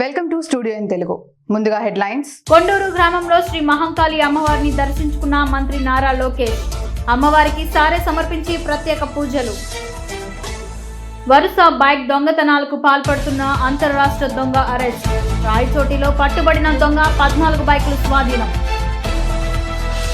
Welcome to studio in Telugu. ముందుగా headlines. Konduru గ్రామంలో శ్రీ మహంకాళి అమ్మవారిని దర్శించుకున్న మంత్రి నారా లోకేష్. అమ్మవారికి సారె సమర్పించి ప్రత్యేక పూజలు. వరుస బైక్ దొంగతనాలకు పాల్పడుతున్న అంతర్రాష్ట్ర దొంగ అరెస్ట్. రాయచోటిలో పట్టుబడిన దొంగ 14 బైకులు స్వాధీనం.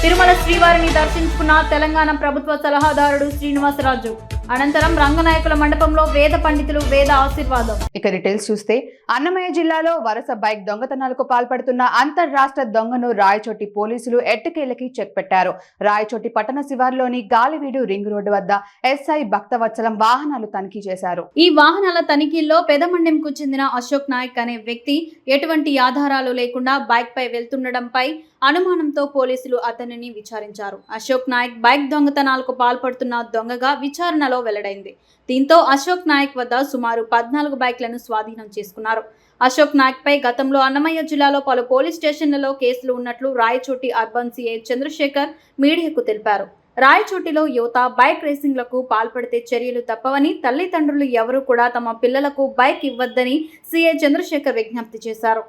తిరుమల శ్రీవారిని దర్శించుకున్న తెలంగాణ ప్రభుత్వ సలహాదారుడు శ్రీనివాసరాజు. అనంతరం రంగనాయకుల మండపంలో వేద పండితులు వేద ఆశీర్వాదం. ఇక డీటెయిల్స్ చూస్తే, అన్నమయ్య జిల్లాలో వరుస బైక్ దొంగతనాలకు పాల్పడుతున్న అంతర్రాష్ట్ర దొంగను రాయచోటి పోలీసులు ఎట్టకేలకి చెక్ పెట్టారు. రాయచోటి పట్టణ శివారులోని గాలివీడు రింగ్ రోడ్డు వద్ద ఎస్ఐ భక్తవత్సలం వాహనాలు తనిఖీ చేశారు. ఈ వాహనాల తనిఖీల్లో పెదమండెంకు చెందిన అశోక్ నాయక్ అనే వ్యక్తి ఎటువంటి ఆధారాలు లేకుండా బైక్ పై వెళ్తుండడంపై అనుమానంతో పోలీసులు అతనిని విచారించారు. అశోక్ నాయక్ బైక్ దొంగతనాలకు పాల్పడుతున్న దొంగగా విచారణలో వెల్లడైంది. దీంతో అశోక్ నాయక్ వద్ద సుమారు 14 బైక్లను స్వాధీనం చేసుకున్నారు. అశోక్ నాయక్ పై గతంలో అన్నమయ్య జిల్లాలో పలు పోలీస్ స్టేషన్లలో కేసులు ఉన్నట్లు రాయచోటి అర్బన్ సిఐ చంద్రశేఖర్ మీడియాకు తెలిపారు. రాయచోటిలో యువత బైక్ రేసింగ్లకు పాల్పడితే చర్యలు తప్పవని, తల్లిదండ్రులు ఎవరూ కూడా తమ పిల్లలకు బైక్ ఇవ్వద్దని సిఐ చంద్రశేఖర్ విజ్ఞప్తి చేశారు.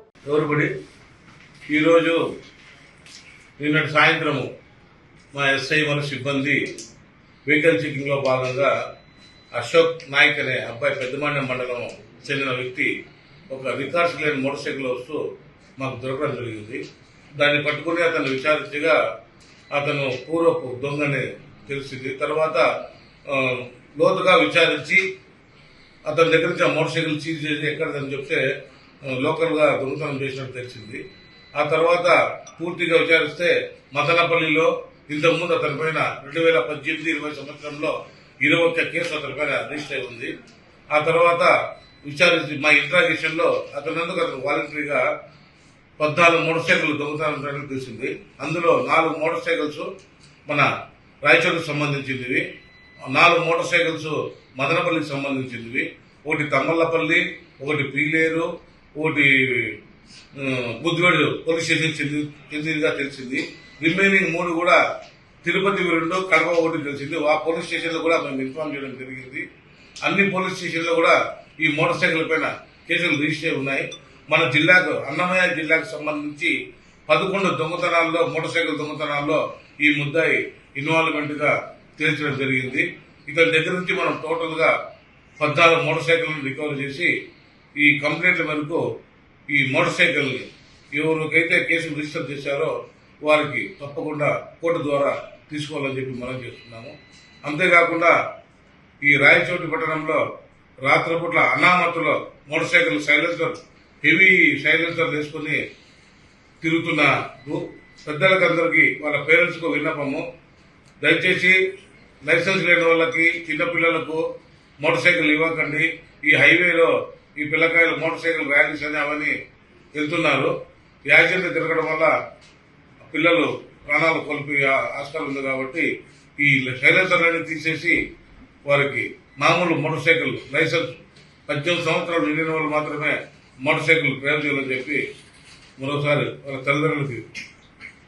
నిన్నటి సాయంత్రము మా ఎస్ఐ మన సిబ్బంది వెహికల్ చెకింగ్లో భాగంగా అశోక్ నాయక్ అనే అబ్బాయి పెద్దమండెం మండలం చెందిన వ్యక్తి ఒక రికార్డ్స్ లేని మోటార్ సైకిల్ వస్తూ మాకు దొరకడం జరిగింది. దాన్ని పట్టుకుని అతను విచారించగా అతను పూర్వపు దొంగని తెలిసింది. తర్వాత లోతుగా విచారించి అతని దగ్గర నుంచి ఆ మోటార్ సైకిల్ సీజ్ చేసి ఎక్కడదని చెప్తే లోకల్గా దొంగతనం చేసినట్టు తెలిసింది. ఆ తర్వాత పూర్తిగా విచారిస్తే మదనపల్లిలో ఇంతకుముందు అతని పైన 2018-20 సంవత్సరంలో 21 కేసు అతని పైన రిజిస్టర్ అయి ఉంది. ఆ తర్వాత విచారించి మా ఇంట్రాగేషన్ లో అతను వాలంటరీగా 14 మోటార్ సైకిల్ దొంగతనం తెలిసింది. అందులో 4 మోటార్ సైకిల్స్ మన రాయచోటికి సంబంధించినవి, 4 మోటార్ సైకిల్స్ మదనపల్లికి సంబంధించినవి, ఒకటి తమ్మల్లపల్లి, ఒకటి పీలేరు, ఒకటి బుద్ధివేడు పోలీస్ స్టేషన్ చెందినగా తెలిసింది. రిమైనింగ్ 3 కూడా తిరుపతి 2, కడప 1 తెలిసింది. ఆ పోలీస్ స్టేషన్ లో కూడా మేము ఇన్ఫార్మ్ చేయడం జరిగింది. అన్ని పోలీస్ స్టేషన్ లో కూడా ఈ మోటార్ సైకిల్ పైన కేసులు రిజిస్టర్ ఉన్నాయి. మన జిల్లాకు అన్నమయ్య జిల్లాకు సంబంధించి 11 దొంగతనాల్లో, మోటార్ సైకిల్ దొంగతనాల్లో ఈ ముద్దాయి ఇన్వాల్వ్మెంట్ గా తేల్చడం జరిగింది. ఇతని దగ్గర నుంచి మనం టోటల్ గా 14 మోటార్ సైకిల్ రికవర్ చేసి ఈ కంప్లైంట్ల మేరకు ఈ మోటార్ సైకిల్ ఎవరికైతే కేసులు రిజిస్టర్ చేశారో వారికి తప్పకుండా కోర్టు ద్వారా తీసుకోవాలని చెప్పి మనం చేస్తున్నాము. అంతేకాకుండా ఈ రాయచోటి పట్టణంలో రాత్రిపూట్ల అనామతులో మోటార్ సైకిల్ హెవీ సైలెన్సర్ వేసుకుని తిరుగుతున్నారు. పెద్దలకందరికీ వాళ్ళ పేరెంట్స్ కు విన్నపము, దయచేసి లైసెన్స్ లేని వాళ్ళకి, చిన్నపిల్లలకు మోటార్ సైకిల్ ఇవ్వకండి. ఈ హైవేలో ఈ పిల్లకాయలు మోటార్ సైకిల్ ర్యాలీస్ అని అవన్నీ వెళ్తున్నారు. యాక్సిడెంట్ తిరగడం వల్ల పిల్లలు ప్రాణాలు కోల్పోయే ఆస్కారం ఉంది. కాబట్టి ఈ సైలెన్సర్లన్నీ తీసేసి వారికి మామూలు మోటార్ సైకిల్ లైసెన్స్ 18 సంవత్సరాలు నిండిన వాళ్ళు మాత్రమే మోటార్ సైకిల్ డ్రైవ్ చేయాలని చెప్పి మరోసారి వాళ్ళ తల్లిదండ్రులకి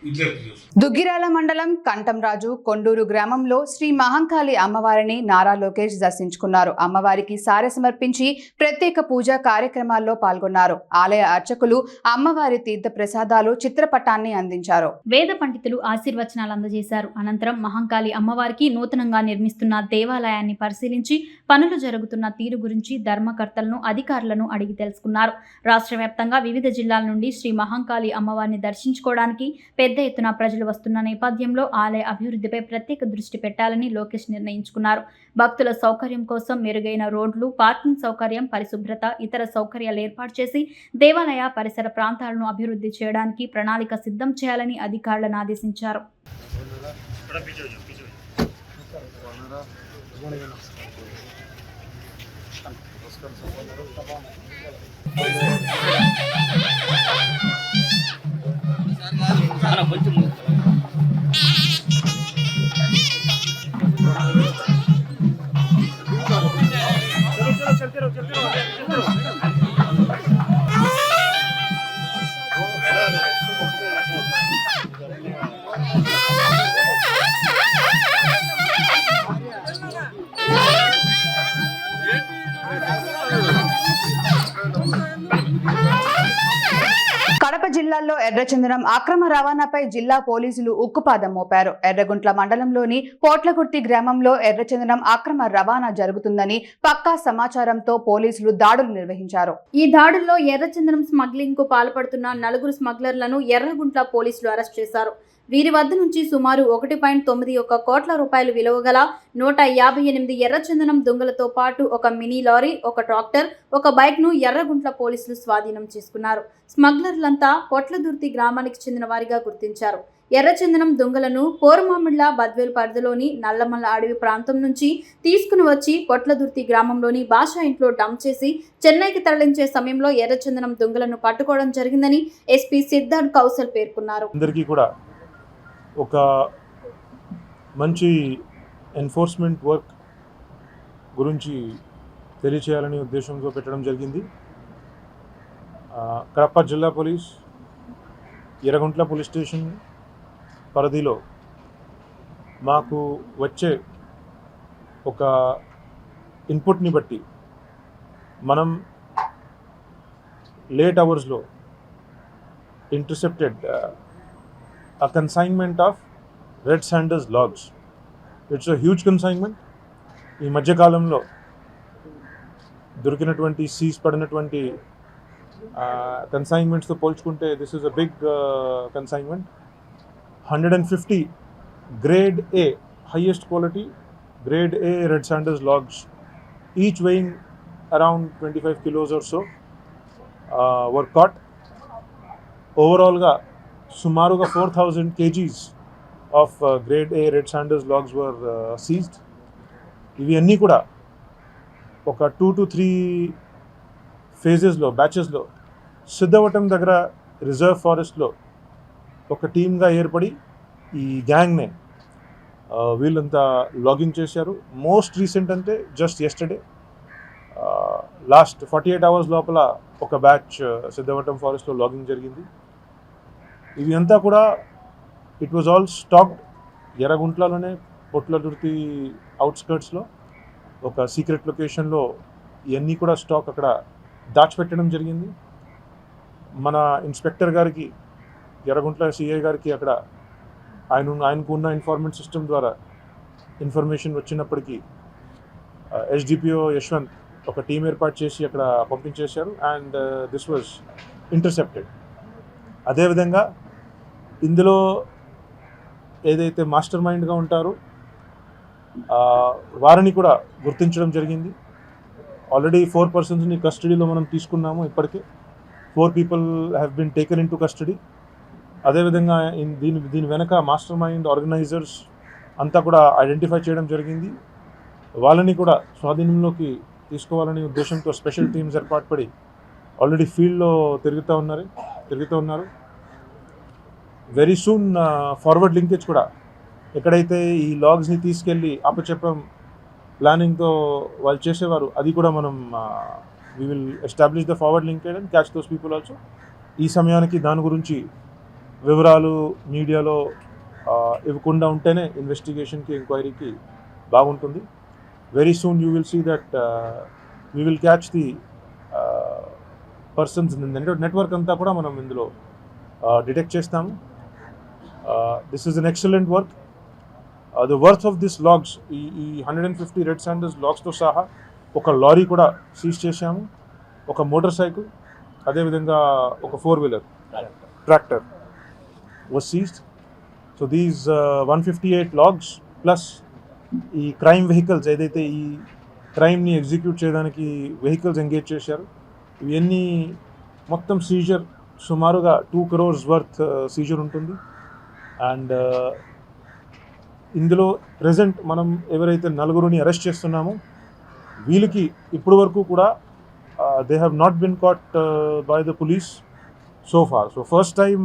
విజ్ఞప్తి చేస్తారు. దుగ్గిరాల మండలం కంటంరాజు కొండూరు గ్రామంలో శ్రీ మహంకాళి అమ్మవారిని నారా లోకేష్ దర్శించుకున్నారు. అమ్మవారికి సారె సమర్పించి ప్రత్యేక పూజా కార్యక్రమాల్లో పాల్గొన్నారు. ఆలయ అర్చకులు అమ్మవారి తీర్థ ప్రసాదాలు, చిత్రపటాన్ని అందించారు. వేద పండితులు ఆశీర్వచనాలు అందజేశారు. అనంతరం మహంకాళి అమ్మవారికి నూతనంగా నిర్మిస్తున్న దేవాలయాన్ని పరిశీలించి పనులు జరుగుతున్న తీరు గురించి ధర్మకర్తలను, అధికారులను అడిగి తెలుసుకున్నారు. రాష్ట్ర వ్యాప్తంగా వివిధ జిల్లాల నుండి శ్రీ మహంకాళి అమ్మవారిని దర్శించుకోవడానికి పెద్ద ఎత్తున ప్రజలు వస్తున్న నేపథ్యంలో ఆలయ అభివృద్ధిపై ప్రత్యేక దృష్టి పెట్టాలని లోకేష్ నిర్ణయించుకున్నారు. భక్తుల సౌకర్యం కోసం మెరుగైన రోడ్లు, పార్కింగ్ సౌకర్యం, పరిశుభ్రత, ఇతర సౌకర్యాలు ఏర్పాటు చేసి దేవాలయ పరిసర ప్రాంతాలను అభివృద్ధి చేయడానికి ప్రణాళిక సిద్ధం చేయాలని అధికారులను ఆదేశించారు. జిల్లాల్లో ఎర్రచందనం అక్రమ రవాణాపై జిల్లా పోలీసులు ఉక్కుపాదం మోపారు. ఎర్రగుంట్ల మండలంలోని పోట్లకుర్తి గ్రామంలో ఎర్రచందనం అక్రమ రవాణా జరుగుతుందని పక్కా సమాచారంతో పోలీసులు దాడులు నిర్వహించారు. ఈ దాడుల్లో ఎర్రచందనం స్మగ్లింగ్ కు పాల్పడుతున్న 4 స్మగ్లర్లను ఎర్రగుంట్ల పోలీసులు అరెస్ట్ చేశారు. వీరి వద్ద నుంచి సుమారు 1.91 కోట్ల రూపాయలు విలువ గల 158 ఎర్రచందనం దుంగలతో పాటు ఒక మినీ లారీ, ఒక ట్రాక్టర్, ఒక బైక్ ను ఎర్రగుంట్ల పోలీసులు స్వాధీనం చేసుకున్నారు. స్మగ్లర్లంతా పొట్లదుర్తి గ్రామానికి చెందిన వారిగా గుర్తించారు. ఎర్రచందనం దుంగలను పోరుమామిళ్ల బద్వేలు పరిధిలోని నల్లమల్ల అడవి ప్రాంతం నుంచి తీసుకుని వచ్చి పొట్లదుర్తి గ్రామంలోని భాషా ఇంట్లో డంప్ చేసి చెన్నైకి తరలించే సమయంలో ఎర్రచందనం దుంగలను పట్టుకోవడం జరిగిందని ఎస్పీ సిద్ధార్థ్ కౌశల్ పేర్కొన్నారు. ఒక మంచి ఎన్ఫోర్స్మెంట్ వర్క్ గురించి తెలియచేయాలనే ఉద్దేశంతో పెట్టడం జరిగింది. కడప జిల్లా పోలీస్ ఎర్రగుంట్ల పోలీస్ స్టేషన్ పరిధిలో మాకు వచ్చే ఒక ఇన్పుట్ని బట్టి మనం లేట్ అవర్స్లో intercepted a consignment of red sanders logs. It's a huge consignment. ఈ మధ్యకాలంలో దొరికినటువంటి సీజ్ పడినటువంటి కన్సైన్మెంట్స్తో పోల్చుకుంటే this is a big consignment. 150 grade A highest quality grade A red sanders logs, each weighing around 25 kilos or so were caught. ఓవరాల్గా సుమారుగా 4,000 kgs of grade A red sanders logs were seized. ఇవి అన్నీ కూడా ఒక 2 to 3 ఫేజెస్లో బ్యాచెస్లో Siddhavatam దగ్గర reserve ఫారెస్ట్లో ఒక టీమ్గా ఏర్పడి ఈ గ్యాంగ్నే వీళ్ళంతా లాగింగ్ చేశారు. మోస్ట్ రీసెంట్ అంటే జస్ట్ ఎస్టర్డే లాస్ట్ 48 hours లోపల ఒక బ్యాచ్ సిద్ధవటం ఫారెస్ట్లో లాగింగ్ జరిగింది. ఇవి అంతా కూడా ఇట్ వాజ్ ఆల్ స్టాక్డ్ ఎర్రగుంట్లలోనే పొట్లదుర్తి అవుట్స్కర్ట్స్లో ఒక సీక్రెట్ లొకేషన్లో ఇవన్నీ కూడా స్టాక్ అక్కడ దాచిపెట్టడం జరిగింది. మన ఇన్స్పెక్టర్ గారికి, ఎర్రగుంట్ల సిఐ గారికి అక్కడ ఆయనకు ఉన్న ఇన్ఫార్మెంట్ సిస్టమ్ ద్వారా ఇన్ఫర్మేషన్ వచ్చినప్పటికీ ఎస్డిపిఓ యశ్వంత్ ఒక టీం ఏర్పాటు చేసి అక్కడ పంపించేశారు. And this was intercepted. అదేవిధంగా ఇందులో ఏదైతే మాస్టర్ మైండ్గా ఉంటారో వారిని కూడా గుర్తించడం జరిగింది. ఆల్రెడీ 4 personsని కస్టడీలో మనం తీసుకున్నాము. ఇప్పటికే 4 people have been taken into custody. అదేవిధంగా దీని వెనక మాస్టర్ మైండ్ ఆర్గనైజర్స్ అంతా కూడా ఐడెంటిఫై చేయడం జరిగింది. వాళ్ళని కూడా స్వాధీనంలోకి తీసుకోవాలనే ఉద్దేశంతో స్పెషల్ టీమ్స్ ఏర్పాటుపడి ఆల్రెడీ ఫీల్డ్లో తిరుగుతూ ఉన్నారు. వెరీ సూన్ ఫార్వర్డ్ లింకేజ్ కూడా ఎక్కడైతే ఈ లాగ్స్ని తీసుకెళ్ళి అప్పచెప్పం ప్లానింగ్తో వాళ్ళు చేసేవారు, అది కూడా మనం we will establish the forward linkage and catch those people also. ఈ సమయానికి దాని గురించి వివరాలు మీడియాలో ఇవ్వకుండా ఉంటేనే ఇన్వెస్టిగేషన్కి, ఎంక్వైరీకి బాగుంటుంది. Very soon you will see that we will catch the persons. Network అంతా కూడా మనం ఇందులో డిటెక్ట్ చేస్తాము. This is an excellent work. The worth of this logs, ఈ 150 రెడ్ శాండర్స్ లాగ్స్తో సహా ఒక లారీ కూడా సీజ్ చేశాము, ఒక మోటార్ సైకిల్, అదేవిధంగా ఒక 4-wheeler tractor was seized. So these 158 logs plus ఈ క్రైమ్ వెహికల్స్, ఏదైతే ఈ క్రైమ్ని ఎగ్జిక్యూట్ చేయడానికి వెహికల్స్ ఎంగేజ్ చేశారు, ఇవన్నీ మొత్తం సీజర్ సుమారుగా 2 crores వర్త్ సీజర్ ఉంటుంది. అండ్ ఇందులో ప్రజెంట్ మనం ఎవరైతే 4 అరెస్ట్ చేస్తున్నామో వీళ్ళకి ఇప్పటి వరకు కూడా they have not been caught by the police so far. So first time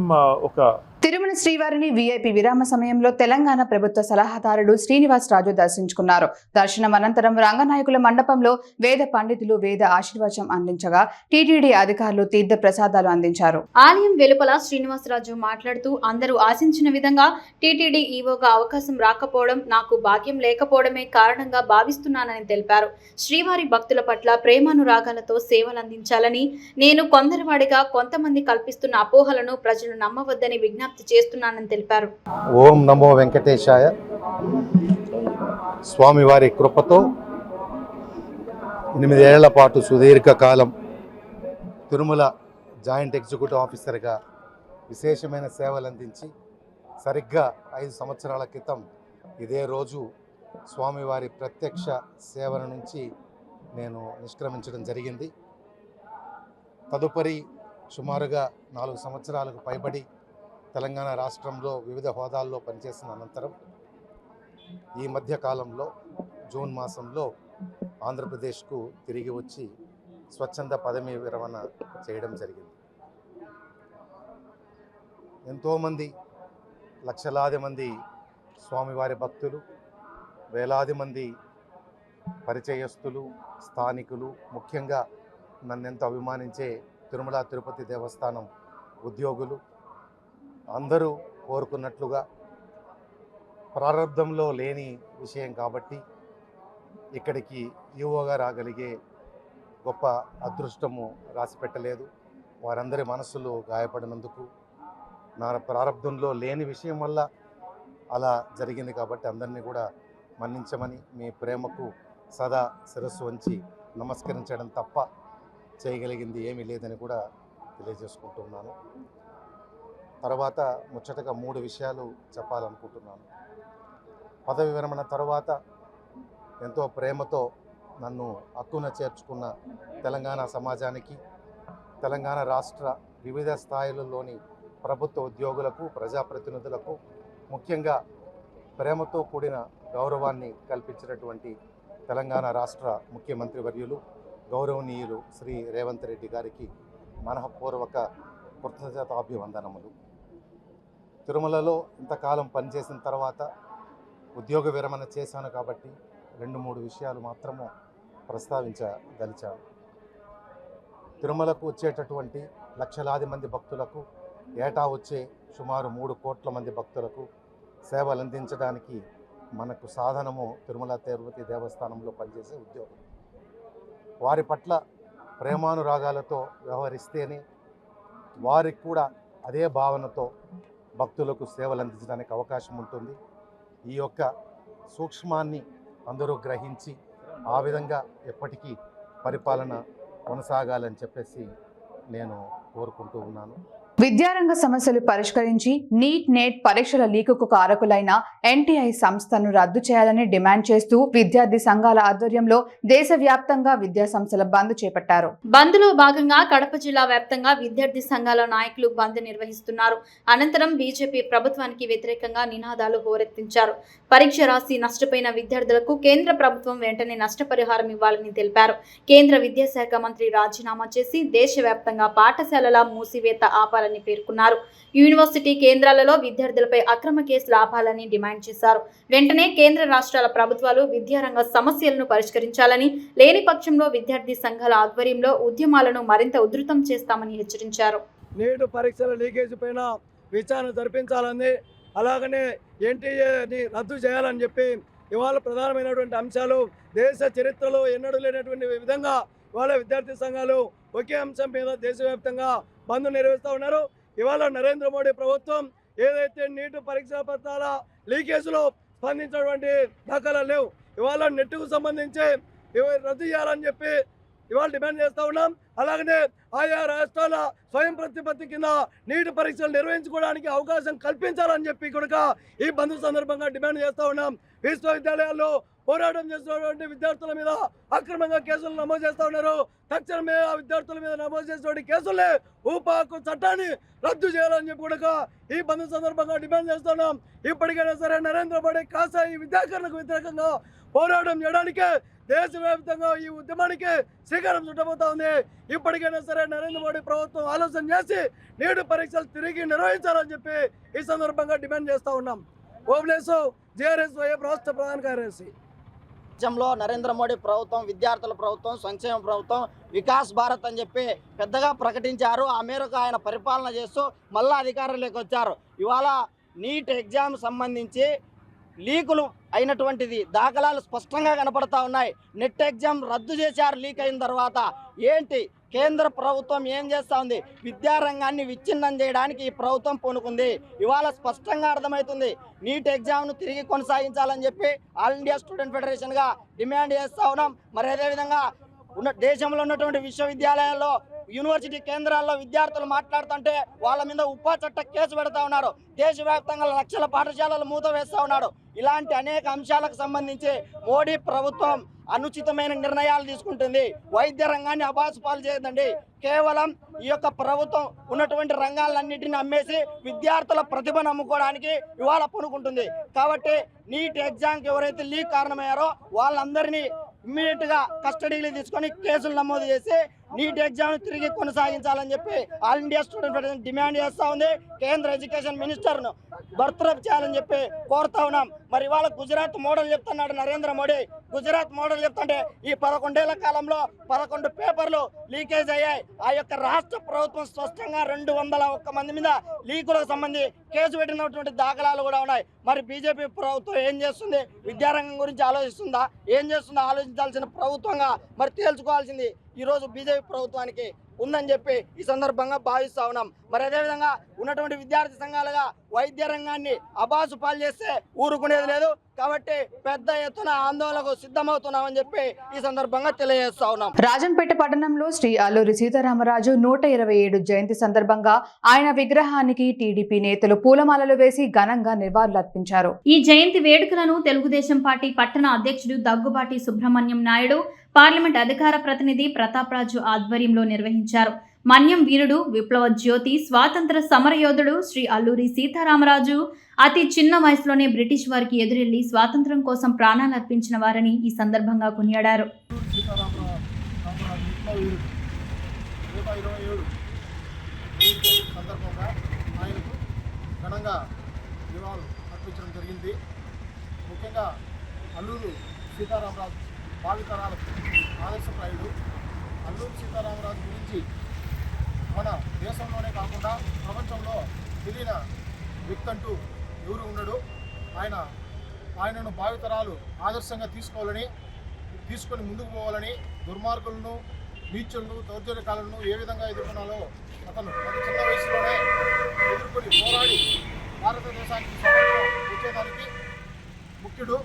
ఒక తిరుమల శ్రీవారిని వీఐపీ విరామ సమయంలో తెలంగాణ ప్రభుత్వ సలహాదారుడు శ్రీనివాస్ రాజు దర్శించుకున్నారు. దర్శనం అనంతరం రంగనాయకుల మండపంలో వేద పండితులు వేద ఆశీర్వచనం అందించగా టీటీడీ అధికారులు తీర్థ ప్రసాదాలు అందించారు. ఆలయం వెలుపల శ్రీనివాసరాజు మాట్లాడుతూ అందరూ ఆశించిన విధంగా టీటీడీ ఈవోగా అవకాశం రాకపోవడం నాకు భాగ్యం లేకపోవడమే కారణంగా భావిస్తున్నానని తెలిపారు. శ్రీవారి భక్తుల పట్ల ప్రేమానురాగాలతో సేవలు అందించాలని, నేను కొందరివాడిగా కొంతమంది కల్పిస్తున్న అపోహలను ప్రజలు నమ్మవద్దని విజ్ఞప్తి చేస్తున్నానని తెలిపారు. ఓం నమో వెంకటేశాయ. స్వామివారి కృపతో 8 ఏళ్ల పాటు సుదీర్ఘకాలం తిరుమల జాయింట్ ఎగ్జిక్యూటివ్ ఆఫీసర్గా విశేషమైన సేవలు అందించి సరిగ్గా 5 సంవత్సరాల క్రితం ఇదే రోజు స్వామివారి ప్రత్యక్ష సేవల నుంచి నేను నిష్క్రమించడం జరిగింది. తదుపరి సుమారుగా 4 సంవత్సరాలకు పైబడి తెలంగాణ రాష్ట్రంలో వివిధ హోదాల్లో పనిచేసిన అనంతరం ఈ మధ్య కాలంలో జూన్ మాసంలో ఆంధ్రప్రదేశ్కు తిరిగి వచ్చి స్వచ్ఛంద పదవీ విరమణ చేయడం జరిగింది. ఎంతోమంది లక్షలాది మంది స్వామివారి భక్తులు, వేలాది మంది పరిచయస్తులు, స్థానికులు, ముఖ్యంగా నన్నెంతో అభిమానించే తిరుమల తిరుపతి దేవస్థానం ఉద్యోగులు అందరూ కోరుకున్నట్లుగా ప్రారంభంలో లేని విషయం కాబట్టి ఇక్కడికి ఈవోగా రాగలిగే గొప్ప అదృష్టము రాసిపెట్టలేదు. వారందరి మనస్సులు గాయపడినందుకు, నా ప్రారంభంలో లేని విషయం వల్ల అలా జరిగింది కాబట్టి అందరినీ కూడా మన్నించమని, మీ ప్రేమకు సదా శిరస్సు వంచి నమస్కరించడం తప్ప చేయగలిగింది ఏమీ లేదని కూడా తెలియజేసుకుంటున్నాను. తర్వాత ముచ్చటగా 3 విషయాలు చెప్పాలనుకుంటున్నాను. పదవి విరమణ తర్వాత ఎంతో ప్రేమతో నన్ను హక్కున చేర్చుకున్న తెలంగాణ సమాజానికి, తెలంగాణ రాష్ట్ర వివిధ స్థాయిలలోని ప్రభుత్వ ఉద్యోగులకు, ప్రజాప్రతినిధులకు ముఖ్యంగా ప్రేమతో కూడిన గౌరవాన్ని కల్పించినటువంటి తెలంగాణ రాష్ట్ర ముఖ్యమంత్రి వర్యులు గౌరవనీయులు శ్రీ రేవంత్ రెడ్డి గారికి మనఃపూర్వక కృతజ్ఞతాభివందనములు. తిరుమలలో ఇంతకాలం పనిచేసిన తర్వాత ఉద్యోగ విరమణ చేశాను కాబట్టి 2-3 విషయాలు మాత్రము ప్రస్తావించదలిచాను. తిరుమలకు వచ్చేటటువంటి లక్షలాది మంది భక్తులకు, ఏటా వచ్చే సుమారు 3 కోట్ల మంది భక్తులకు సేవలు అందించడానికి మనకు సాధనము తిరుమల తిరుపతి దేవస్థానంలో పనిచేసే ఉద్యోగులు. వారి పట్ల ప్రేమానురాగాలతో వ్యవహరిస్తేనే వారికి కూడా అదే భావనతో భక్తులకు సేవలు అందించడానికి అవకాశం ఉంటుంది. ఈ యొక్క సూక్ష్మాన్ని అందరూ గ్రహించి ఆ విధంగా ఎప్పటికీ పరిపాలన కొనసాగాలని చెప్పేసి నేను కోరుకుంటూ ఉన్నాను. విద్యారంగ సమస్యలు పరిష్కరించి నీట్ నెట్ పరీక్షల లీకుకు కారకులైన ఎన్టీఐ సంస్థను రద్దు చేయాలని డిమాండ్ చేస్తూ విద్యార్థి సంఘాల ఆధ్వర్యంలో దేశవ్యాప్తంగా విద్యాసంస్థల బంద్ చేపట్టారు. బంద్ లో భాగంగా కడప జిల్లా వ్యాప్తంగా విద్యార్థి సంఘాల నాయకులు బంద్ నిర్వహిస్తున్నారు. అనంతరం బీజేపీ ప్రభుత్వానికి వ్యతిరేకంగా నినాదాలు హోరెత్తించారు. పరీక్ష రాసి నష్టపోయిన విద్యార్థులకు కేంద్ర ప్రభుత్వం వెంటనే నష్టపరిహారం ఇవ్వాలని తెలిపారు. కేంద్ర విద్యాశాఖ మంత్రి రాజీనామా చేసి దేశవ్యాప్తంగా పాఠశాలల మూసివేత ఆపాలని పేర్కొన్నారు. యూనివర్సిటీ కేంద్రాలలో విద్యార్థులపై అక్రమ కేసులు ఆపాలని డిమాండ్ చేశారు. వెంటనే కేంద్ర రాష్ట్రాల ప్రభుత్వాలు విద్యారంగ సమస్యలను పరిష్కరించాలని, లేని పక్షంలో విద్యార్థి సంఘాల ఆధ్వర్యంలో ఉద్యమాలను మరింత ఉధృతం చేస్తామని హెచ్చరించారు. నేడు పరీక్షల లీకేజ్ పైన విచారణ జరిపించాలని, అలాగనే ఎన్టీఏని రద్దు చేయాలని చెప్పి ఇవాళ ప్రధానమైనటువంటి అంశాలు దేశ చరిత్రలో ఎన్నడూ లేనటువంటి విధంగా ఇవాళ విద్యార్థి సంఘాలు ఒకే అంశం మీద దేశవ్యాప్తంగా బంద్ నిర్వహిస్తూ ఉన్నారు. ఇవాళ నరేంద్ర మోడీ ప్రభుత్వం ఏదైతే నీటు పరీక్షా పత్రాల లీకేజ్లో స్పందించినటువంటి దాఖలాలు లేవు. ఇవాళ నెట్కు సంబంధించి రద్దు చేయాలని చెప్పి ఇవాళ డిమాండ్ చేస్తూ ఉన్నాం. అలాగనే ఆయా రాష్ట్రాల స్వయం ప్రతిపత్తి కింద నీటి పరీక్షలు నిర్వహించుకోవడానికి అవకాశం కల్పించాలని చెప్పి కూడా ఈ బంద్ సందర్భంగా డిమాండ్ చేస్తూ ఉన్నాం. విశ్వవిద్యాలయాల్లో పోరాటం చేస్తున్నటువంటి విద్యార్థుల మీద అక్రమంగా కేసులు నమోదు చేస్తూ ఉన్నారు. తక్షణమే ఆ విద్యార్థుల మీద నమోదు చేసినటువంటి కేసులే ఊపా హక్కు చట్టాన్ని రద్దు చేయాలని చెప్పి కూడా ఈ బంద్ సందర్భంగా డిమాండ్ చేస్తున్నాం. ఇప్పటికైనా సరే నరేంద్ర మోడీ కాస్త ఈ విద్యాకరణకు వ్యతిరేకంగా పోరాటం చేయడానికే దేశవ్యాప్తంగా ఈ ఉద్యమానికి శ్రీకారం చుట్టబోతా ఉంది. ఇప్పటికైనా సరే నరేంద్ర మోడీ ప్రభుత్వం ఆలోచన చేసి నీట్ పరీక్షలు తిరిగి నిర్వహించాలని చెప్పి ఈ సందర్భంగా డిమాండ్ చేస్తూ ఉన్నాం. ఓబ్లేసు JRSYF రాష్ట్ర ప్రధాన కార్యదర్శి. రాజ్యంలో నరేంద్ర మోడీ ప్రభుత్వం విద్యార్థుల ప్రభుత్వం, సంక్షేమ ప్రభుత్వం, వికాస్ భారత్ అని చెప్పి పెద్దగా ప్రకటించారు. ఆ మేరకు ఆయన పరిపాలన చేస్తూ మళ్ళా అధికారంలోకి వచ్చారు. ఇవాళ నీట్ ఎగ్జామ్ సంబంధించి లీకులు అయినటువంటిది దాఖలాలు స్పష్టంగా కనపడతా ఉన్నాయి. నెట్ ఎగ్జామ్ రద్దు చేశారు లీక్ అయిన తర్వాత. ఏంటి కేంద్ర ప్రభుత్వం ఏం చేస్తూ ఉంది? విద్యారంగాన్ని విచ్ఛిన్నం చేయడానికి ఈ ప్రభుత్వం పూనుకుంది. ఇవాళ స్పష్టంగా అర్థమవుతుంది. నీట్ ఎగ్జామ్ను తిరిగి కొనసాగించాలని చెప్పి ఆల్ ఇండియా స్టూడెంట్ ఫెడరేషన్గా డిమాండ్ చేస్తూ ఉన్నాం. మరి అదేవిధంగా దేశంలో ఉన్నటువంటి విశ్వవిద్యాలయాల్లో, యూనివర్సిటీ కేంద్రాల్లో విద్యార్థులు మాట్లాడుతుంటే వాళ్ళ మీద ఉపా చట్ట కేసు పెడతా ఉన్నారు. దేశవ్యాప్తంగా లక్షల పాఠశాలలు మూత వేస్తూ ఉన్నారు. ఇలాంటి అనేక అంశాలకు సంబంధించి మోడీ ప్రభుత్వం అనుచితమైన నిర్ణయాలు తీసుకుంటుంది. వైద్య రంగాన్ని అబాసుపాలు చేయదండి. కేవలం ఈ యొక్క ప్రభుత్వం ఉన్నటువంటి రంగాలన్నింటినీ అమ్మేసి విద్యార్థుల ప్రతిభను అమ్ముకోవడానికి ఇవాళ పూనుకుంటుంది. కాబట్టి నీట్ ఎగ్జామ్కి ఎవరైతే లీక్ కారణమయ్యారో వాళ్ళందరినీ ఇమ్మీడియట్గా కస్టడీలు తీసుకొని కేసులు నమోదు చేసి నీట్ ఎగ్జామ్ తిరిగి కొనసాగించాలని చెప్పి all India student federation demand చేస్తూ ఉంది. కేంద్ర ఎడ్యుకేషన్ మినిస్టర్ను బర్తరఫ్ చేయాలని చెప్పి కోరుతా ఉన్నాం. మరి ఇవాళ గుజరాత్ మోడల్ చెప్తున్నాడు నరేంద్ర మోడీ. గుజరాత్ మోడల్ చెప్తుంటే ఈ 11 ఏళ్ల కాలంలో 11 పేపర్లు లీకేజ్ అయ్యాయి. ఆ యొక్క రాష్ట్ర ప్రభుత్వం స్పష్టంగా 201 మంది మీద లీకులకు సంబంధించి కేసు పెట్టినటువంటి దాఖలాలు కూడా ఉన్నాయి. మరి బీజేపీ ప్రభుత్వం ఏం చేస్తుంది? విద్యారంగం గురించి ఆలోచిస్తుందా? ఏం చేస్తుందో ఆలోచించాల్సిన ప్రభుత్వంగా మరి తేల్చుకోవాల్సింది ఈరోజు బీజేపీ ప్రభుత్వానికి ఉందని చెప్పి ఈ సందర్భంగా భావిస్తా ఉన్నాం. మరి అదేవిధంగా ఉన్నటువంటి విద్యార్థి సంఘాలుగా వైద్య రంగాన్ని అబాసు పాలు చేస్తే ఊరుకునేది లేదు. కాబట్టి పెద్ద ఎత్తున ఆందోళనకు సిద్ధమవుతున్నామని చెప్పి ఈ సందర్భంగా తెలియజేస్తా ఉన్నాం. రాజంపేట పట్టణంలో శ్రీ అల్లూరి సీతారామరాజు 127 జయంతి సందర్భంగా ఆయన విగ్రహానికి టీడీపీ నేతలు పూలమాలలు వేసి ఘనంగా నివాళులర్పించారు. ఈ జయంతి వేడుకలను తెలుగుదేశం పార్టీ పట్టణ అధ్యక్షుడు దగ్గుబాటి సుబ్రహ్మణ్యం నాయుడు, పార్లమెంట్ అధికార ప్రతినిధి ప్రతాప్ రాజు ఆధ్వర్యంలో నిర్వహించారు. మన్యం వీరుడు, విప్లవ జ్యోతి, స్వాతంత్ర సమరయోధుడు శ్రీ అల్లూరి సీతారామరాజు అతి చిన్న వయసులోనే బ్రిటిష్ వారికి ఎదురెళ్లి స్వాతంత్ర్యం కోసం ప్రాణాలు అర్పించిన వారని ఈ సందర్భంగా కొనియాడారు. సందర్భంగా ఆయనకు ఘనంగా నివాళులు అర్పించడం జరిగింది. ముఖ్యంగా అల్లూరు సీతారామరాజు భావితరాలకు ఆదర్శప్రాయుడు. అల్లూరు సీతారామరాజు గురించి మన దేశంలోనే కాకుండా ప్రపంచంలో తెలియని వ్యక్తి అంటూ ఎవరు ఉండడు. ఆయనను భావితరాలు ఆదర్శంగా తీసుకొని ముందుకు పోవాలని, దుర్మార్గులను, నీచులను, దౌర్జన్యకాలను ఏ విధంగా ఎదుర్కొనాలో అతను అతి చిన్న వయసులోనే ఎదుర్కొని పోరాడి భారతదేశానికి స్వాతంత్రం వచ్చేదానికి ముఖ్యుడు.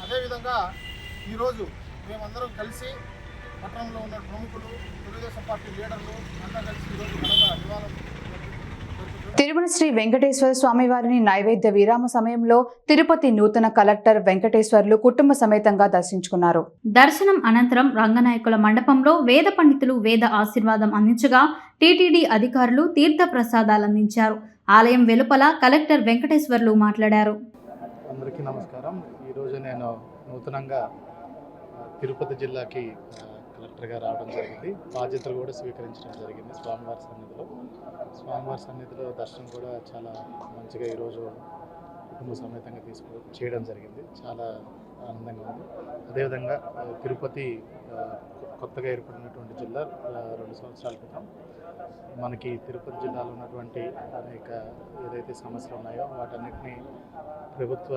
అదేవిధంగా ఈరోజు మేమందరం కలిసి పట్టణంలో ఉన్న ప్రముఖులు, తెలుగుదేశం పార్టీ లీడర్లు అంతా కలిసి ఈరోజు ఘనంగా నివాళులు తిరుమల శ్రీ వెంకటేశ్వర స్వామి వారిని నైవేద్య విరామ సమయంలో తిరుపతి నూతన కలెక్టర్ వెంకటేశ్వర్లు కుటుంబ సమేతంగా దర్శించుకున్నారు. దర్శనం అనంతరం రంగనాయకుల మండపంలో వేద పండితులు వేద ఆశీర్వాదం అందించగా టీటీడీ అధికారులు తీర్థ ప్రసాదాలు అందించారు. ఆలయం వెలుపల కలెక్టర్ వెంకటేశ్వర్లు మాట్లాడారు. అందరికీ నమస్కారం. ఈరోజు నేను నూతనంగా తిరుపతి జిల్లాకి కలెక్టర్గా రావడం జరిగింది. బాధ్యతలు కూడా స్వీకరించడం జరిగింది. స్వామివారి సన్నిధిలో దర్శనం కూడా చాలా మంచిగా ఈరోజు కుటుంబ సమేతంగా చేయడం జరిగింది. చాలా ఆనందంగా ఉంది. అదేవిధంగా తిరుపతి కొత్తగా ఏర్పడినటువంటి జిల్లా 2 సంవత్సరాల క్రితం మనకి తిరుపతి జిల్లాలో ఉన్నటువంటి అనేక ఏదైతే సమస్యలు ఉన్నాయో వాటన్నిటినీ ప్రభుత్వ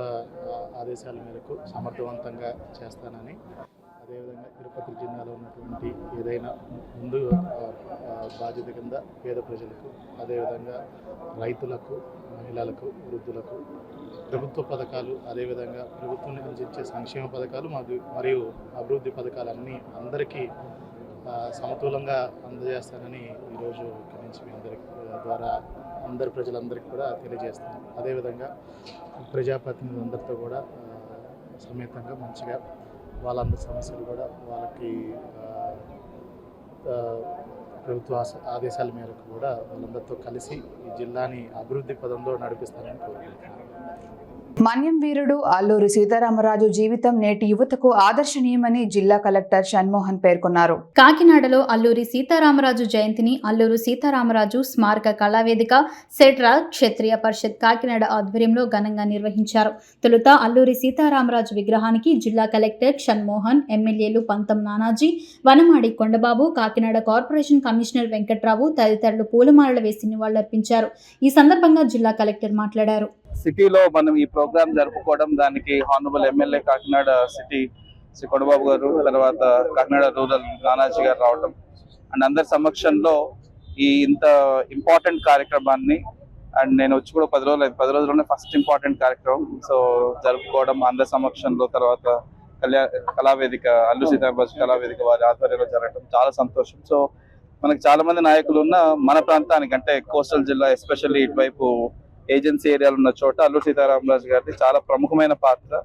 ఆదేశాల మేరకు సమర్థవంతంగా చేస్తానని, అదేవిధంగా తిరుపతి జిల్లాలో ఉన్నటువంటి ఏదైనా ముందు బాధ్యత కింద పేద ప్రజలకు, అదేవిధంగా రైతులకు, మహిళలకు, వృద్ధులకు ప్రభుత్వ పథకాలు, అదేవిధంగా ప్రభుత్వం అందించే సంక్షేమ పథకాలు మరియు అభివృద్ధి పథకాలన్నీ అందరికీ సమతులంగా అందజేస్తానని ఈరోజు ఇక్కడి నుంచి మీ అందరి ద్వారా అందరి ప్రజలందరికీ కూడా తెలియజేస్తాను. అదేవిధంగా ప్రజాప్రతినిధులందరితో కూడా సమేతంగా మంచిగా వాళ్ళందరి సమస్యలు కూడా వాళ్ళకి ప్రభుత్వ ఆదేశాల మేరకు కూడా వాళ్ళందరితో కలిసి ఈ జిల్లాని అభివృద్ధి పదంలో నడిపిస్తానని కోరుకుంటున్నాను. మన్యం వీరుడు అల్లూరి సీతారామరాజు జీవితం నేటి యువతకు ఆదర్శనీయమని జిల్లా కలెక్టర్ షణ్మోహన్ పేర్కొన్నారు. కాకినాడలో అల్లూరి సీతారామరాజు జయంతిని అల్లూరు సీతారామరాజు స్మారక కళావేదిక సెట్రా క్షత్రియ పరిషత్ కాకినాడ ఆధ్వర్యంలో ఘనంగా నిర్వహించారు. తొలుత అల్లూరి సీతారామరాజు విగ్రహానికి జిల్లా కలెక్టర్ షణ్మోహన్, ఎమ్మెల్యేలు పంతం నానాజీ, వనమాడి కొండబాబు, కాకినాడ కార్పొరేషన్ కమిషనర్ వెంకట్రావు తదితరులు పూలమాలలు వేసి నివాళులర్పించారు. ఈ సందర్భంగా జిల్లా కలెక్టర్ మాట్లాడారు. సిటీలో మనం ఈ ప్రోగ్రామ్ జరుపుకోవడం, దానికి honourable MLA Kakinada city Shri Kondababu garu, తర్వాత కాకినాడ రూరల్ నానాజీ గారు రావడం అండ్ అందరి సమక్షంలో ఈ ఇంత ఇంపార్టెంట్ కార్యక్రమాన్ని అండ్ నేను వచ్చి కూడా 10 రోజుల్లోనే ఫస్ట్ ఇంపార్టెంట్ కార్యక్రమం సో జరుపుకోవడం అందరి సమక్షంలో, తర్వాత కళావేదిక అల్లూరి సీతారామరాజు కళావేదిక వారి ఆధ్వర్యంలో జరగడం చాలా సంతోషం. సో మనకి చాలా మంది నాయకులు ఉన్న మన ప్రాంతానికి అంటే కోస్టల్ జిల్లా ఎస్పెషల్లీ ఇటువైపు ఏజెన్సీ ఏరియాలు ఉన్న చోట అల్లూరి సీతారామరాజు గారిది చాలా ప్రముఖమైన పాత్ర.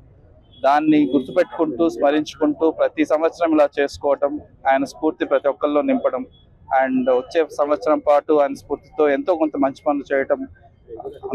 దాన్ని గుర్తుపెట్టుకుంటూ స్మరించుకుంటూ ప్రతి సంవత్సరం ఇలా చేసుకోవటం, ఆయన స్ఫూర్తి ప్రతి ఒక్కరిలో నింపడం అండ్ వచ్చే సంవత్సరం పాటు ఆయన స్ఫూర్తితో ఎంతో కొంత మంచి పనులు చేయటం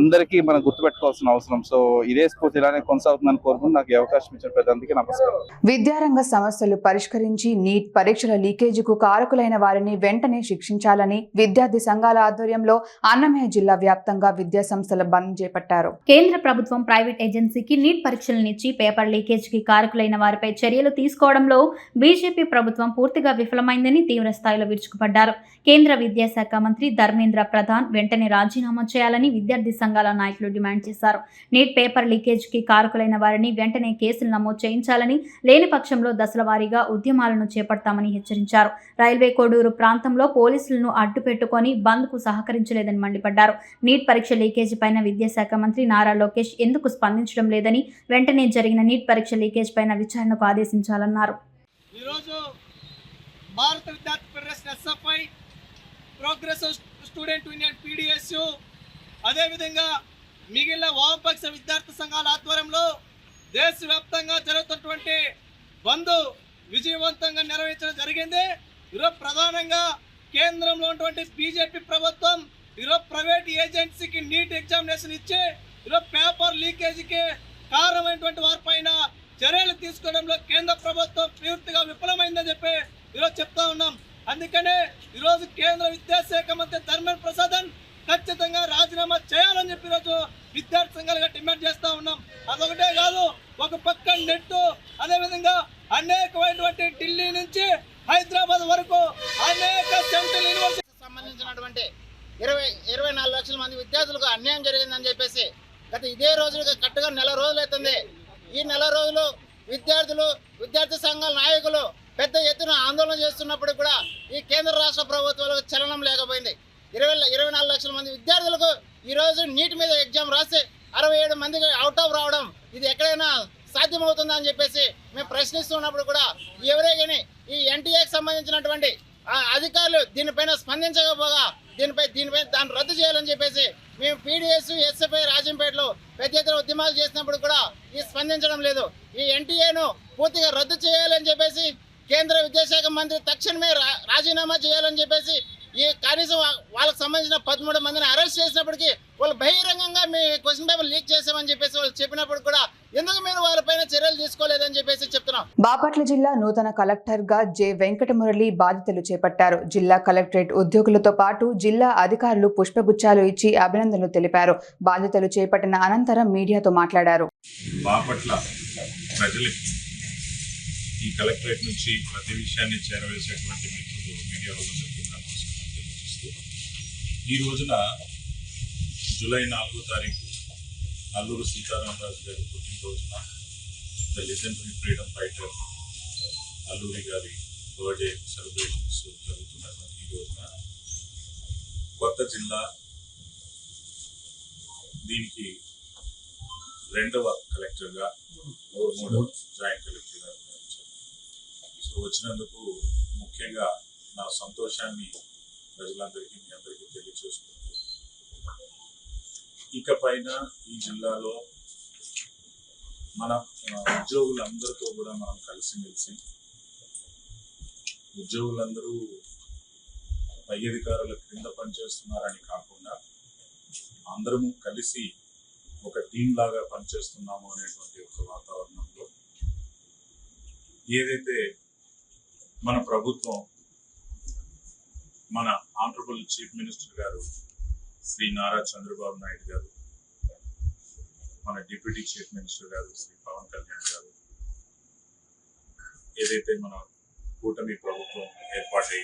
అందరికీ మనం గుర్తుపెట్టుకోవాల్సిన అవసరం. సో ఇదే స్ఫూర్తి ఇలానే కొనసాగుతుందని కోరుకుంటూ నాకు ఈ అవకాశం ఇచ్చిన పెద్దందుకే నమస్కారం. విద్యారంగ సమస్యలు పరిష్కరించి నీట్ పరీక్షల లీకేజీకు కారకులైన వారిని వెంటనే శిక్షించాలని విద్యార్థి సంఘాల ఆధ్వర్యంలో అన్నమయ్య జిల్లా వ్యాప్తంగా విద్యా సంస్థల బంద్ చేపట్టారు. కేంద్ర ప్రభుత్వం ప్రైవేట్ ఏజెన్సీకి నీట్ పరీక్షలనిచ్చి పేపర్ లీకేజీకి కారకులైన వారిపై చర్యలు తీసుకోవడంలో బీజేపీ ప్రభుత్వం పూర్తిగా విఫలమైందని తీవ్ర స్థాయిలో విరుచుకుపడ్డారు. కేంద్ర విద్యాశాఖ మంత్రి ధర్మేంద్ర ప్రధాన్ వెంటనే రాజీనామా చేయాలని విద్యార్థి సంఘాల నాయకులు డిమాండ్ చేశారు. నీట్ పేపర్ లీకేజీకి కారకులైన వారిని వెంటనే కేసులు నమోదు చేయించాలని, లేని పక్షంలో దశల వారీగా ఉద్యమాలను చేపడతామని హెచ్చరించారు. రైల్వే కోడూరు ప్రాంతంలో పోలీసులను అడ్డుపెట్టుకొని బంద్కు సహకరించలేదని మండిపడ్డారు. నీట్ పరీక్ష లీకేజీ పైన విద్యాశాఖ మంత్రి నారా లోకేష్ ఎందుకు స్పందించడం లేదని, వెంటనే జరిగిన నీట్ పరీక్ష లీకేజ్ పైన విచారణకు ఆదేశించాలన్నారు. భారత విద్యార్థి federation SFI, progressive student union PDSU, అదేవిధంగా మిగిలిన వామపక్ష విద్యార్థి సంఘాల ఆధ్వర్యంలో దేశవ్యాప్తంగా జరుగుతున్నటువంటి బంద్ విజయవంతంగా నిర్వహించడం జరిగింది. ఈరోజు ప్రధానంగా కేంద్రంలో ఉన్నటువంటి బీజేపీ ప్రభుత్వం ఈరోజు ప్రైవేట్ ఏజెన్సీకి నీట్ ఎగ్జామినేషన్ ఇచ్చి ఈరోజు పేపర్ లీకేజీకి కారణమైనటువంటి వారిపైన చర్యలు తీసుకోవడంలో కేంద్ర ప్రభుత్వం పూర్తిగా విఫలమైందని చెప్పి ఈరోజు చెప్తా ఉన్నాం. అందుకనే ఈరోజు కేంద్ర విద్యాశాఖ మంత్రి ధర్మేంద్ర ప్రసాద్ ఖచ్చితంగా రాజీనామా చేయాలని చెప్పి ఈరోజు విద్యార్థి సంఘాలుగా డిమాండ్ చేస్తా ఉన్నాం. అదొకటే కాదు, ఒక పక్క నెట్, అదేవిధంగా అనేకమైనటువంటి ఢిల్లీ నుంచి హైదరాబాద్ వరకు అనేక సెంట్రల్ యూనివర్సిటీ సంబంధించినటువంటి 24 లక్షల మంది విద్యార్థులకు అన్యాయం జరిగిందని చెప్పేసి గత ఇదే రోజులుగా కరెక్ట్గా నెల రోజులు అవుతుంది. ఈ నెల రోజులు విద్యార్థులు, విద్యార్థి సంఘాల నాయకులు పెద్ద ఎత్తున ఆందోళన చేస్తున్నప్పుడు కూడా ఈ కేంద్ర రాష్ట్ర ప్రభుత్వాలకు చలనం లేకపోయింది. 24 లక్షల మంది విద్యార్థులకు ఈరోజు నీట్ మీద ఎగ్జామ్ రాసి 67 మందికి అవుట్ ఆఫ్ రావడం ఇది ఎక్కడైనా సాధ్యమవుతుందా అని చెప్పేసి మేము ప్రశ్నిస్తున్నప్పుడు కూడా ఎవరే కానీ ఈ ఎన్టీఏకి సంబంధించినటువంటి అధికారులు దీనిపైన స్పందించకపోగా దీనిపై దాన్ని రద్దు చేయాలని చెప్పేసి మేము పీడీఎస్, ఎస్ఎఫ్ఐ రాజంపేటలో పెద్ద ఎత్తున ఉద్యమాలు చేసినప్పుడు కూడా ఈ స్పందించడం లేదు. ఈ ఎన్టీఏను పూర్తిగా రద్దు చేయాలని చెప్పేసి కేంద్ర విద్యాశాఖ మంత్రి తక్షణమే రాజీనామా చేయాలని చెప్పేసి ఈ కనీసం వాళ్ళకి సంబంధించిన 13 మందిని అరెస్ట్ చేసినప్పటికీ వాళ్ళు బహిరంగంగా మీ క్వశ్చన్ పేపర్ లీక్ చేసామని చెప్పేసి వాళ్ళు చెప్పినప్పుడు కూడా ఎందుకు మీరు వాళ్ళపైన చర్యలు తీసుకోలేదని చెప్పేసి చెప్తున్నాం. బాపట్ల జిల్లా నూతన కలెక్టర్ గా జె వెంకటమురళి బాధ్యతలు చేపట్టారు. జిల్లా కలెక్టరేట్ ఉద్యోగులతో పాటు జిల్లా అధికారులు పుష్పగుచ్చాలు ఇచ్చి అభినందనలు తెలిపారు. బాధ్యతలు చేపట్టిన అనంతరం మీడియాతో మాట్లాడారు. బాపట్ల ప్రజలకి ఈ కలెక్టరేట్ నుంచి ప్రతి విషయాన్ని చేరవేసేటువంటి మిత్రులు మీడియా వల్ల తెలియజేస్తూ ఈ రోజున జూలై 4వ తారీఖు అల్లూరి సీతారామరాజు గారి పుట్టినరోజున the legendary freedom fighter Alluri గారి బర్త్డే సెలబ్రేషన్స్ జరుగుతున్నటువంటి ఈ రోజున కొత్త జిల్లా దీనికి 2వ కలెక్టర్గా 3వ జాయింట్ కలెక్టర్గా సో వచ్చినందుకు ముఖ్యంగా నా సంతోషాన్ని ప్రజలందరికీ మీ అందరికీ తెలియజేసుకుంటూ ఇకపైన ఈ జిల్లాలో మన ఉద్యోగులందరితో కూడా మనం కలిసిమెలిసి ఉద్యోగులందరూ పై అధికారుల క్రింద పనిచేస్తున్నారని కాకుండా అందరము కలిసి ఒక టీమ్ లాగా పనిచేస్తున్నాము అనేటువంటి ఒక వాతావరణంలో ఏదైతే మన ప్రభుత్వం, మన ఆనరబుల్ చీఫ్ మినిస్టర్ గారు శ్రీ నారా చంద్రబాబు నాయుడు గారు, మన డిప్యూటీ చీఫ్ మినిస్టర్ గారు శ్రీ పవన్ కళ్యాణ్ గారు, ఏదైతే మన కూటమి ప్రభుత్వం ఏర్పాటై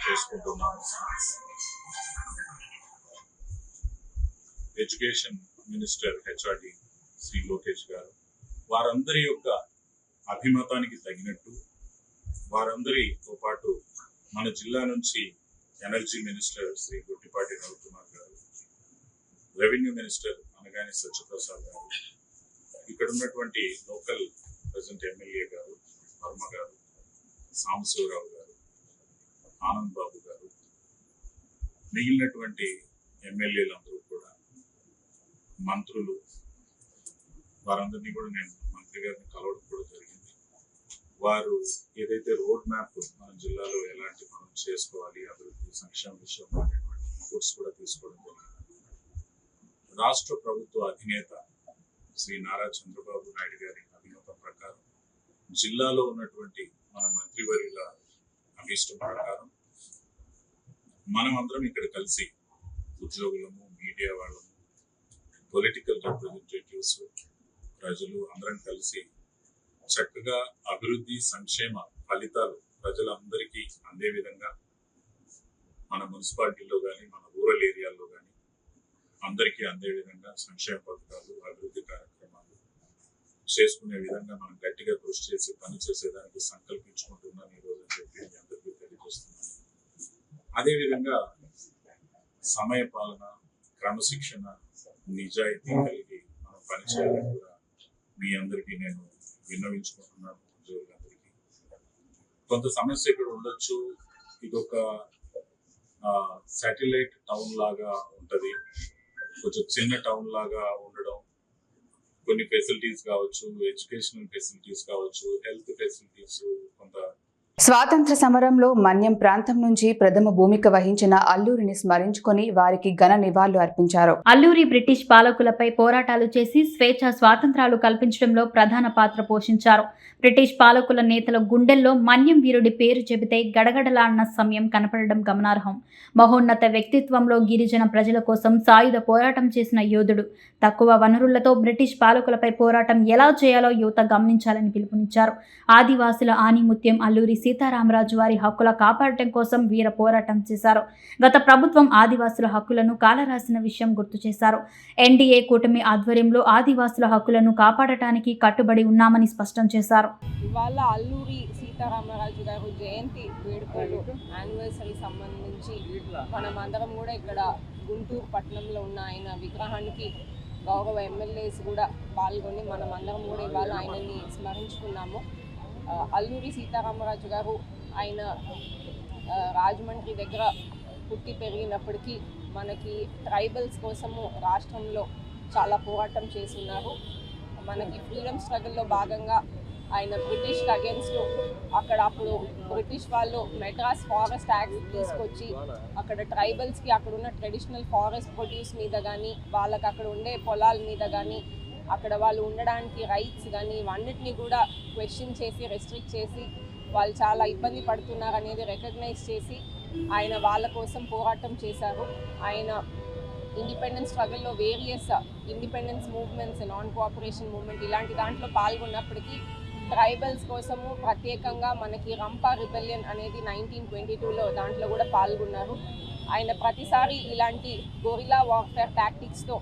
చేసుకుంటున్నాము, education minister HRD Shri Lokesh garu, వారందరి యొక్క అభిమతానికి తగినట్టు, వారందరితో పాటు మన జిల్లా నుంచి ఎనర్జీ మినిస్టర్ శ్రీ గుట్టిపాటి రవికుమార్ గారు, రెవెన్యూ మినిస్టర్ అనగానే సత్యప్రసాద్ గారు, ఇక్కడ ఉన్నటువంటి లోకల్ ప్రెసిడెంట్ ఎమ్మెల్యే గారు వర్మ గారు, సాంబశివరావు గారు, ఆనంద్ బాబు గారు, మిగిలినటువంటి ఎమ్మెల్యేలందరూ కూడా, మంత్రులు, వారందరినీ కూడా నేను మంత్రి గారిని కలవడం కూడా జరిగింది. వారు ఏదైతే రోడ్ మ్యాప్ మన జిల్లాలో ఎలాంటి మనం చేసుకోవాలి, అభివృద్ధి సంక్షేమ విషయంలో అనేటువంటి ఇన్పుట్స్ కూడా తీసుకోవడం జరిగింది. రాష్ట్ర ప్రభుత్వ అధినేత శ్రీ నారా చంద్రబాబు నాయుడు గారి అభిమతం ప్రకారం, జిల్లాలో ఉన్నటువంటి మన మంత్రివర్యుల అభిష్టం ప్రకారం మనం అందరం ఇక్కడ కలిసి ఉద్యోగులము, మీడియా వాళ్ళము, పొలిటికల్ రిప్రజెంటేటివ్స్, ప్రజలు అందరం కలిసి చక్కగా అభివృద్ధి సంక్షేమ ఫలితాలు ప్రజలందరికీ అందే విధంగా మన మున్సిపాలిటీలో కానీ, మన రూరల్ ఏరియాల్లో కానీ అందరికీ అందే విధంగా సంక్షేమ పథకాలు, అభివృద్ధి కార్యక్రమాలు చేసుకునే విధంగా మనం గట్టిగా కృషి చేసి పనిచేసేదానికి సంకల్పించుకుంటున్నాను ఈరోజు అని చెప్పి మీ అందరికీ తెలియజేస్తున్నాను. అదేవిధంగా సమయ పాలన, క్రమశిక్షణ, నిజాయితీ కలిగి మనం పనిచేయాలని కూడా మీ అందరికీ నేను విన్నవించుకుంటున్నాను. ఉద్యోగులందరికీ కొంత సమస్య ఇక్కడ ఉండొచ్చు, ఇదొక శాటిలైట్ టౌన్ లాగా ఉంటుంది, కొంచెం చిన్న టౌన్ లాగా ఉండడం, కొన్ని ఫెసిలిటీస్ కావచ్చు, ఎడ్యుకేషనల్ ఫెసిలిటీస్ కావచ్చు, హెల్త్ ఫెసిలిటీస్ కొంత. స్వాతంత్ర సమరంలో మన్యం ప్రాంతం నుంచి ప్రథమ భూమిక వహించిన అల్లూరిని స్మరించుకొని వారికి ఘన నివాళులు అర్పించారు. అల్లూరి బ్రిటిష్ పాలకులపై పోరాటాలు చేసి స్వేచ్ఛ స్వాతంత్రాలు కల్పించడంలో ప్రధాన పాత్ర పోషించారు. బ్రిటిష్ పాలకుల నేతల గుండెల్లో మన్యం వీరుడి పేరు చెబితే గడగడలాడిన సమయం కనపడడం గమనార్హం. మహోన్నత వ్యక్తిత్వంలో గిరిజన ప్రజల కోసం సాయుధ పోరాటం చేసిన యోధుడు. తక్కువ వనరులతో బ్రిటిష్ పాలకులపై పోరాటం ఎలా చేయాలో యువత గమనించాలని పిలుపునిచ్చారు. ఆదివాసుల ఆణిముత్యం అల్లూరి సీతారామరాజు వారి హక్కుల కాపాడటం కోసం వీర పోరాటం చేశారు. గత ప్రభుత్వం ఆదివాసుల హక్కులను కాలరాసిన విషయం గుర్తు చేశారు. ఎన్డీఏ కూటమి ఆధ్వర్యంలో ఆదివాసుల హక్కులను కాపాడటానికి కట్టుబడి ఉన్నామని స్పష్టం చేశారు. ఇవాళ అల్లూరి సీతారామరాజు గారు జయంతి వేడుకలు యానివర్సరీ సంబంధించి మనమందరం కూడా ఇక్కడ గుంటూరు పట్టణంలో ఉన్న ఆయన విగ్రహానికి గౌరవ ఎమ్మెల్యేస్ కూడా పాల్గొని మనమందరం కూడా ఇవాళ ఆయనని స్మరించుకున్నాము. అల్లూరి సీతారామరాజు గారు ఆయన రాజమండ్రి దగ్గర పుట్టి పెరిగినప్పటికీ మనకి ట్రైబల్స్ కోసము రాష్ట్రంలో చాలా పోరాటం చేస్తున్నారు. మనకి ఫ్రీడమ్ స్ట్రగుల్లో భాగంగా ఆయన బ్రిటిష్కి అగేన్స్ట్ అక్కడ అప్పుడు బ్రిటిష్ వాళ్ళు మెడ్రాస్ ఫారెస్ట్ యాక్ట్ తీసుకొచ్చి అక్కడ ట్రైబల్స్కి అక్కడ ఉన్న ట్రెడిషనల్ ఫారెస్ట్ ప్రొడ్యూస్ మీద కానీ, వాళ్ళకి అక్కడ ఉండే పొలాల మీద కానీ, అక్కడ వాళ్ళు ఉండడానికి రైట్స్ కానీ ఇవన్నిటిని కూడా క్వశ్చన్ చేసి, రెస్ట్రిక్ట్ చేసి వాళ్ళు చాలా ఇబ్బంది పడుతున్నారు అనేది రికగ్నైజ్ చేసి ఆయన వాళ్ళ కోసం పోరాటం చేశారు. ఆయన ఇండిపెండెన్స్ స్ట్రగుల్లో various independence movements, non cooperation movement ఇలాంటి దాంట్లో పాల్గొన్నప్పటికీ ట్రైబల్స్ కోసము ప్రత్యేకంగా మనకి రంపా రిబెలియన్ అనేది 1922లో దాంట్లో కూడా పాల్గొన్నారు. ఆయన ప్రతిసారి ఇలాంటి గొరిల్లా వార్ఫేర్ టాక్టిక్స్తో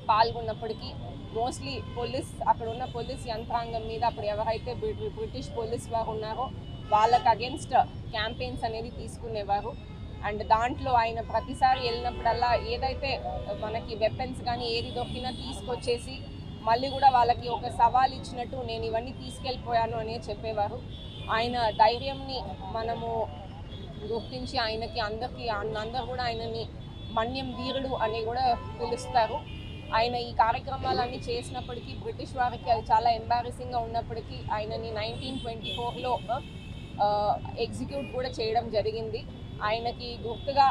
పాల్గొన్నప్పటికీ మోస్ట్లీ పోలీస్, అక్కడ ఉన్న పోలీస్ యంత్రాంగం మీద అప్పుడు ఎవరైతే బ్రిటిష్ పోలీస్ వారు ఉన్నారో వాళ్ళకి అగేన్స్ట్ క్యాంపెయిన్స్ అనేది తీసుకునేవారు. అండ్ దాంట్లో ఆయన ప్రతిసారి వెళ్ళినప్పుడల్లా ఏదైతే మనకి వెపన్స్ కానీ ఏది దొరికినా తీసుకొచ్చేసి మళ్ళీ కూడా వాళ్ళకి ఒక సవాల్ ఇచ్చినట్టు నేను ఇవన్నీ తీసుకెళ్ళిపోయాను అనే చెప్పేవారు. ఆయన ధైర్యంని మనము గుర్తించి ఆయనకి అందరూ కూడా ఆయనని మన్యం వీరుడు అని కూడా పిలుస్తారు. ఆయన ఈ కార్యక్రమాలన్నీ చేసినప్పటికీ బ్రిటిష్ వారికి అది చాలా ఎంబారసింగ్గా ఉన్నప్పటికీ ఆయనని 1924లో ఎగ్జిక్యూట్ కూడా చేయడం జరిగింది. ఆయనకి గుర్తుగా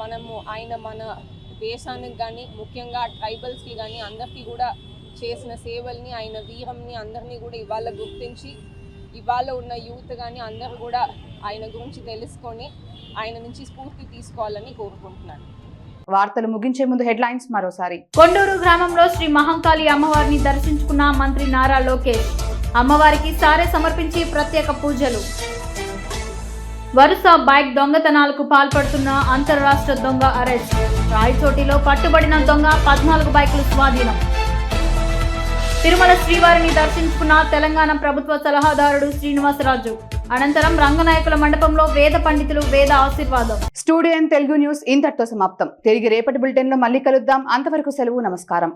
మనము ఆయన మన దేశానికి కానీ ముఖ్యంగా ట్రైబల్స్కి కానీ అందరికీ కూడా చేసిన సేవల్ని, ఆయన వీరంని అందరినీ కూడా ఇవాళ గుర్తించి ఇవాళ ఉన్న యూత్ కానీ అందరూ కూడా ఆయన గురించి తెలుసుకొని ఆయన నుంచి స్ఫూర్తి తీసుకోవాలని కోరుకుంటున్నాను. వార్తలు ముగించే ముందు హెడ్లైన్స్ మరోసారి. కొండూరు గ్రామంలో శ్రీ మహంకాళి అమ్మవారిని దర్శించుకున్న మంత్రి నారా లోకేష్. అమ్మవారికి సారె సమర్పించి ప్రత్యేక పూజలు. వరుస బైక్ దొంగతనాలకు పాల్పడుతున్న అంతర్రాష్ట్ర దొంగ అరెస్ట్. రాయచోటిలో పట్టుబడిన దొంగ 14 బైకులు స్వాధీనం. తిరుమల శ్రీవారిని దర్శించుకున్న తెలంగాణ ప్రభుత్వ సలహాదారుడు శ్రీనివాసరాజు. అనంతరం రంగనాయకుల మండపంలో వేద పండితులు వేద ఆశీర్వాదం. స్టూడియో తెలుగు న్యూస్ ఇంతటితో సమాప్తం. తిరిగి రేపటి బులెటిన్లో మళ్ళీ కలుద్దాం. అంతవరకు సెలవు. నమస్కారం.